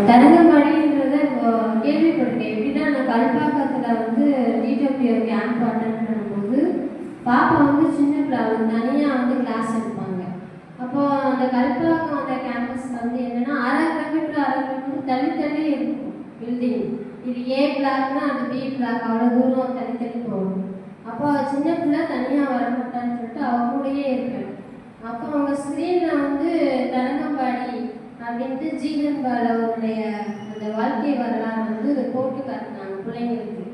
தரங்கம்பாடின்றத கேள்விப்பட்டிருக்கேன். எப்படின்னா நான் கல்பாக்கத்தில் வந்து டிடபிள்யூ கேம்ப் அட்டன் பண்ணும்போது பாப்பா வந்து சின்ன பிள்ளை, அவங்க தனியாக வந்து கிளாஸ் எடுப்பாங்க. அப்போது அந்த கல்பாக்கம் அந்த கேம்பஸ் வந்து என்னென்னா 1/2 கிலோமீட்டர் தள்ளி தள்ளி இருக்கும் பில்டிங். இது ஏ பிளாக்னா அது பி பிளாக், அவ்வளோ தூரம் தள்ளி தள்ளி போகணும். அப்போ சின்ன பிள்ளை தனியாக வரமாட்டான்னு சொல்லிட்டு அவங்க கூடயே இருப்பேன். அப்போ அவங்க ஸ்க்ரீனில் வந்து தரங்கம்பாடி அப்படின்ட்டு ஜீவன் பால் அவருடைய அந்த வாழ்க்கை வரலாறு வந்து போட்டு காட்டினாங்க பிள்ளைங்களுக்கு.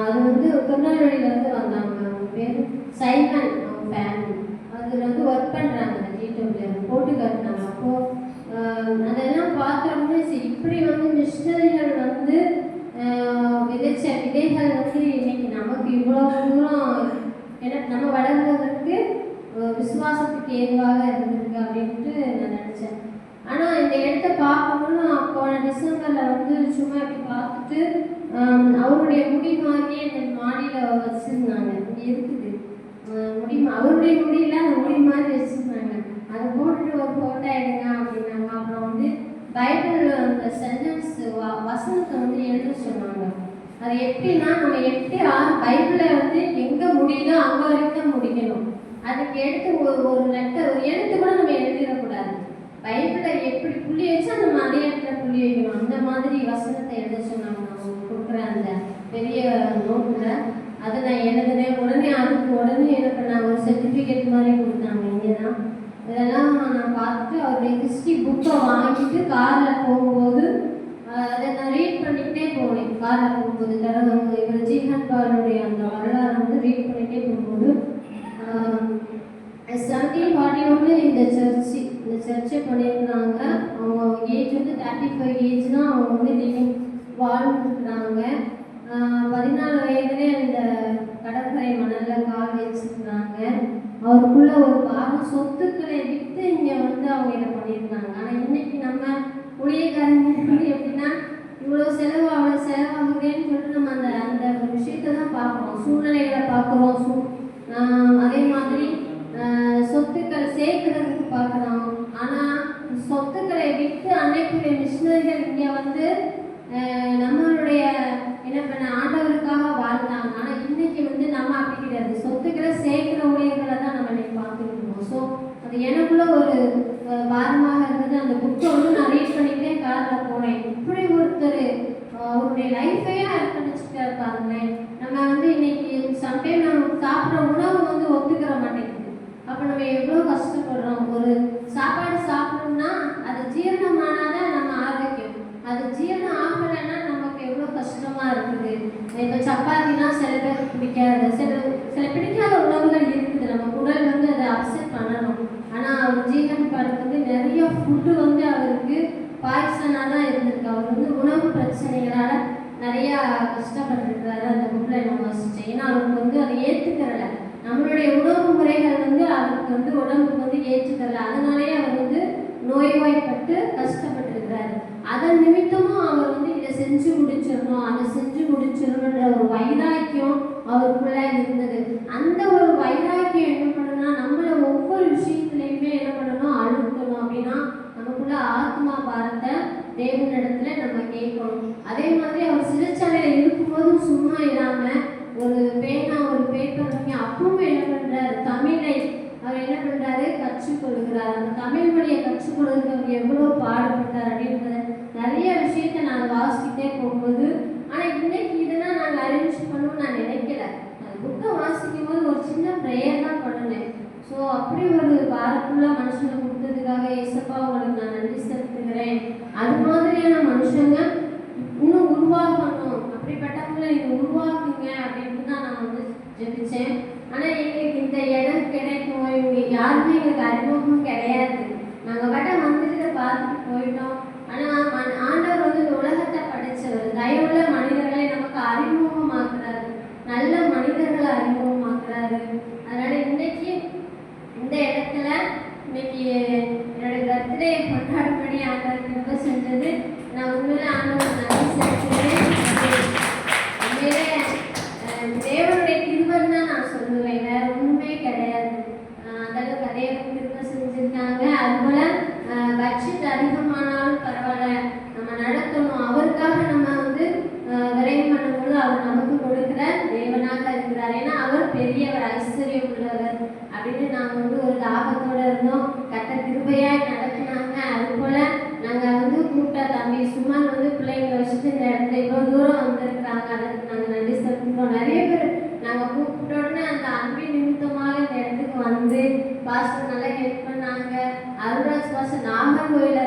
அது வந்து திருநெல்வேலியிலேருந்து வந்தாங்க. அவங்க பேர் சைமன், அவங்க ஃபேமிலி அதில் வந்து ஒர்க் பண்ணுறாங்க. அந்த டிடபிள்யூ போட்டு காட்டினாங்க. அப்போது அதெல்லாம் பார்த்தோம்னா இப்படி வந்து மிஷினரிகள் வந்து விதைச்ச விதைகள் வந்து இன்னைக்கு நமக்கு இவ்வளோ தூரம் நம்ம வளர்ந்ததற்கு விசுவாசத்துக்கு ஏதுவாக இருந்திருக்கு அப்படின்ட்டு நான் நினச்சேன். ஆனால் இந்த இடத்த பார்க்கணும்னு போன டிசம்பரில் வந்து சும்மா இப்படி பார்த்துட்டு அவருடைய முடி மாதிரியே இந்த மாடியில் வச்சுருந்தாங்க. இங்கே இருக்குது முடி, அவருடைய முடியல அந்த முடி மாதிரி வச்சுருந்தாங்க. அதை போட்டுட்டு ஒரு ஃபோட்டோ எடுங்க அப்படின்னாங்க. அப்புறம் வந்து பைபிள் அந்த சென்டென்ஸ் வசனத்தை வந்து எழுத சொன்னாங்க. அது எப்படின்னா நம்ம எப்படி பைபிளை வந்து எங்கே முடியுதோ அங்கே வரைக்கும் தான் முடிக்கணும். அதுக்கு எடுத்து ஒரு லெட்டர் ஒரு எழுத்து கூட நம்ம எழுதிடக்கூடாது. பைபிளை எப்படி புள்ளி வச்சா நம்ம அதே இடத்துல புள்ளி வைக்கணும். அந்த மாதிரி வசனத்தை எழுத சொன்னாங்க. அவங்க கொடுக்குற அந்த பெரிய நோட்டில் அதை நான் எழுதுனேன். உடனே என்ன பண்ணாங்க, ஒரு சர்டிஃபிகேட் மாதிரி கொடுத்தாங்க. இங்கே தான் இதெல்லாம் நான் பார்த்துட்டு அவருடைய ஹிஸ்ட்ரி புக்கை வாங்கிட்டு காரில் போகும்போது அதை நான் ரீட் பண்ணிக்கிட்டே போனேன். காரில் போகும்போது இவர் ஜீவன் பாலுடைய அந்த வரலாறு வந்து ரீட் பண்ணிகிட்டே போகும்போது 1741 இந்த சர்ச்சை பண்ணியிருந்தாங்க. அவங்க ஏஜ் வந்து 35 ஏஜ் தான் அவங்க வந்து லிவிங் வாழ்ந்துருக்குறாங்க. 14 வயதுலே இந்த கடற்கரை மணலில் கால் வச்சுருந்தாங்க. அவருக்குள்ள ஒரு பாகம் சொத்துக்களை விற்று இங்கே வந்து அவங்க இதை பண்ணியிருந்தாங்க. ஆனால் இன்னைக்கு நம்ம ஊழியக்காரங்க எப்படின்னா இவ்வளோ செலவு அவ்வளோ செலவாகுதேன்னு சொல்லிட்டு நம்ம அந்த ஒரு விஷயத்தை தான் பார்க்குறோம், சூழ்நிலைகளை பார்க்குறோம். அதே மாதிரி சொத்துக்கள் சேர்க்கறதுக்கு பார்க்குறோம். ஆனால் சொத்துக்களை விற்று அன்னைக்குரிய மிஷினரிகள் இங்கே வந்து நம்மளுடைய என்ன பண்ண ஆண்டவருக்காக வாழ்ந்தாங்க. ஆனால் இன்னைக்கு வந்து நம்ம அப்படி கிடையாது. சொத்துக்களை சேர்க்கிற ஊழியர்களை தான் நம்ம இன்னைக்கு பார்த்துருக்கோம். ஸோ அது எனக்குள்ள ஒரு வாரமாக இருந்தது. அந்த புக்கை வந்து நான் ரீட் பண்ணிக்கிட்டே காரில் போனேன். இப்படி ஒருத்தர் அவருடைய லைஃபையே அர்ப்பணிச்சுட்டு இருப்பாருங்களேன். நம்ம வந்து இன்னைக்கு சம்டைம் நம்ம சாப்பிட்ற உணவு வந்து ஒத்துக்கிற மாட்டேங்குது. அப்போ நம்ம எவ்வளோ கஷ்டப்படுறோம். ஒரு சாப்பாடு சாப்பிடணும்னா அது ஜீரணமானாதான் நம்ம ஆரோக்கியம். அது ஜீரணம் ஆகலைன்னா நமக்கு எவ்வளோ கஷ்டமாக இருக்குது. இப்போ சப்பாத்திலாம் சில பேருக்கு பிடிக்காது, சில பிடிக்காத உணவுகள் இருக்குது. நம்ம உடல் வந்து அதை அப்செட் பண்ணணும். ஆனால் அவர் ஜீவன் பாலுக்கு வந்து நிறைய ஃபுட்டு வந்து அவருக்கு பாய்சனாக தான் இருந்திருக்கு. அவர் வந்து உணவு பிரச்சனைகளால் நிறையா கஷ்டப்பட்டுருக்கிறாரு. அந்த புக்கில் நம்ம வசிச்சேன். ஏன்னா அவருக்கு வந்து அதை ஏற்றுக்கிறல. நம்மளுடைய உணவு முறைகள் வந்து அவருக்கு வந்து உடம்புக்கு வந்து ஏற்றுக்கிறல. அதனாலேயே அவர் வந்து நோய்வாய்ப்பட்டு கஷ்டப்பட்டுருக்கிறாரு. அதன் நிமித்தமும் அவர் வந்து இதை செஞ்சு முடிச்சிடணும், அதை செஞ்சு முடிச்சிடணுன்ற ஒரு வைராக்கியம் அவருக்குள்ள இருந்தது. அந்த ஒரு வைராக்கியம் என்ன பண்ணணும்னா நம்மளை ஒவ்வொரு விஷயத்துலையுமே என்ன பண்ணணும், அழுத்தணும். அப்படின்னா நமக்குள்ள ஆத்மா பாரத்தை தேவனிடத்துல நம்ம கேட்கணும். அதே மாதிரி அவர் சிறைச்சாலையில் இருக்கும்போதும் சும்மா இல்லாமல் ஒரு பேனா ஒரு பேப்பர் அப்பவும் என்ன பண்ணுறாரு, தமிழை அவர் என்ன பண்ணுறாரு கற்றுக்கொள்கிறார். அந்த தமிழ் மொழியை கற்றுக்கொள்வதற்கு அவர் எவ்வளோ பாடுபட்டார் அப்படின்றத நிறைய விஷயத்த நான் வாசிக்கிட்டே போகும்போது. ஆனால் இன்னைக்கு இதெல்லாம் நாங்கள் அரேஞ்ச் பண்ணணும்னு நான் நினைக்கல. அந்த புக்கை வாசிக்கும் போது ஒரு சின்ன ப்ரேயர் தான் பண்ணினேன். ஸோ அப்படி ஒரு வாரத்துள்ள மனுஷனை கொடுத்ததுக்காக ஏசப்பா உங்களுக்கு நான் நன்றி செலுத்துகிறேன். அது மாதிரியான மனுஷங்க இன்னும் உருவாக்கணும், அப்படிப்பட்டவங்களை நீங்கள் உருவாக்குங்க அப்படின்ட்டு தான் நான் வந்து ஜெபிச்சேன். ஆனால் எங்களுக்கு இந்த இடம் கிடைக்கும், இவங்க யாருமே எங்களுக்கு அறிமுகம் கிடையாது. நாங்கள் பட்ட மந்திரத்தை பார்த்துட்டு போயிட்டோம். ஆனால் ஆண்டவர் வந்து இந்த உலகத்தை படைச்சவர், தயவுள்ள மனிதர்களை நமக்கு அறிமுகமாக்குறாரு, நல்ல மனிதர்களை அறிமுகமாக்குறாரு. அதனால இன்னைக்கு இந்த இடத்துல இன்னைக்கு என்னுடைய பர்த்டே கொண்டாடும்படி ஆண்டவருக்கு ரொம்ப செஞ்சது. நான் உண்மையிலே ஆண்டவர் நன்றி செலுத்துகிறேன். உண்மையிலே தேவனுடைய கிருபைன்னு தான் நான் சொல்லுவேன், வேற ஒன்றுமே கிடையாது. அதெல்லாம் நிறைய கிருபை செஞ்சுருக்காங்க. அதுபோல் பட்ஜெட் அதிகமானாலும் பரவாயில்ல, ஐஸ்வர்யம் உள்ளவர் அப்படின்னு நாங்கள் வந்து ஒரு தாகத்தோடு இருந்தோம். கர்த்தர் கிருபையாய் நடத்தினாங்க. அதுபோல் நாங்கள் வந்து கூப்பிட்ட தம்பி சுமன் வந்து பிள்ளைங்களை வச்சுட்டு இந்த இடத்துல இவ்வளோ தூரம் வந்திருக்கிறாங்க. அதுக்கு நாங்கள் நன்றி சொல்லிட்டோம். நிறைய பேர் நாங்கள் கூப்பிட்ட உடனே அந்த அன்பின் நிமித்தமாக இந்த இடத்துக்கு வந்து பாஸ்டர் நல்லா ஹெல்ப் பண்ணாங்க. அருள்ராஜ் பாஸ்டர் நாகர்கோயிலில்